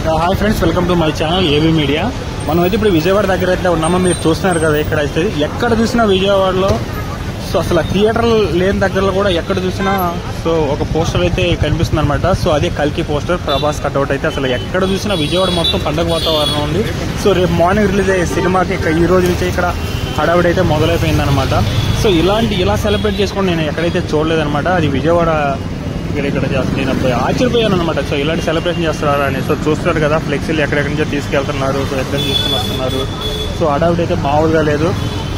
Hi friends, welcome to my channel AB media. మనం అయితే ఇప్పుడు విజయవాడ దగ్గర అయితే ఉన్నామో మీరు చూస్తున్నారు కదా. ఇక్కడ అయితే ఎక్కడ చూసినా విజయవాడలో సో అసలు థియేటర్ లేని దగ్గరలో కూడా ఎక్కడ చూసినా సో ఒక పోస్టర్ అయితే కనిపిస్తుంది అనమాట. సో అదే కల్కి పోస్టర్, ప్రభాస్ కట్అవుట్ అయితే అసలు ఎక్కడ చూసినా విజయవాడ మొత్తం పండగ వాతావరణం ఉంది. సో రేపు మార్నింగ్ రిలీజ్ అయ్యే సినిమాకి ఈ రోజు నుంచి ఇక్కడ హడావిడి అయితే మొదలైపోయిందనమాట. సో ఇలా సెలబ్రేట్ చేసుకొని నేను ఎక్కడైతే చూడలేదనమాట. అది విజయవాడ ఇక్కడ చేస్తాను. నేను అప్పుడు ఆశ్చర్యపోయాను అనమాట. సో ఇలాంటి సెలబ్రేషన్ చేస్తున్నారా అని. సో చూస్తున్నారు కదా, ఫ్లెక్సీలు ఎక్కడెక్కడి నుంచో తీసుకెళ్తున్నారు. సో ఎక్కడ తీసుకుని వస్తున్నారు. సో హడావిడి అయితే మామూలుగా లేదు.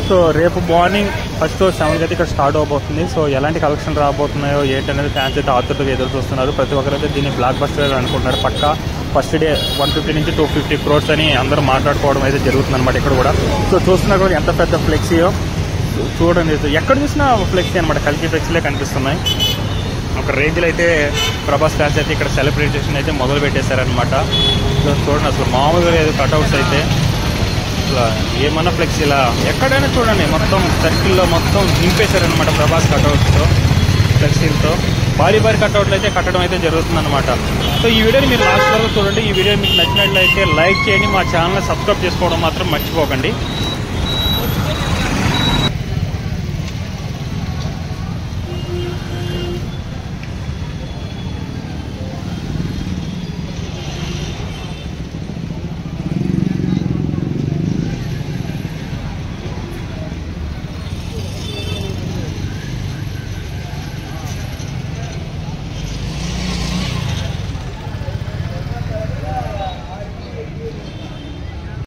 సో రేపు మార్నింగ్ ఫస్ట్ 7కి అయితే ఇక్కడ స్టార్ట్ అవబోతుంది. సో ఎలాంటి కలెక్షన్ రాబోతున్నాయో ఏంటనేది ఫ్యాన్స్ అయితే ఆతృతగా ఎదురు చూస్తున్నారు. ప్రతి ఒక్కరైతే దీన్ని బ్లాక్ బస్టర్ అనుకుంటున్నారు. పక్కా ఫస్ట్ డే 150 నుంచి 250 crores అని అందరూ మాట్లాడుకోవడం అయితే జరుగుతుంది అనమాట ఇక్కడ కూడా. సో చూస్తున్నారు కూడా ఎంత పెద్ద ఫ్లెక్సీయో చూడండి. ఎక్కడ చూసినా ఫ్లెక్సీ అనమాట, కల్కి ఫ్లెక్సీలే కనిపిస్తున్నాయి. ఒక రేంజ్లో అయితే ప్రభాస్ ఫ్యాన్స్ అయితే ఇక్కడ సెలబ్రేషన్ అయితే మొదలు పెట్టేశారనమాట. సో చూడండి అసలు మామూలుగా లేదు. కట్అవుట్స్ అయితే అసలు ఏమన్నా ఫ్లెక్స్ ఇలా ఎక్కడైనా చూడండి మొత్తం సర్కిల్లో మొత్తం నింపేశారనమాట ప్రభాస్ కట్అవుట్స్తో, ఫ్లెక్సీలతో. భారీ కట్అవుట్లు అయితే కట్టడం అయితే జరుగుతుందన్నమాట. సో ఈ వీడియోని మీరు లాస్ట్ వరకు చూడండి. ఈ వీడియో మీకు నచ్చినట్లయితే లైక్ చేయండి. మా ఛానల్ సబ్స్క్రైబ్ చేసుకోవడం మాత్రం మర్చిపోకండి.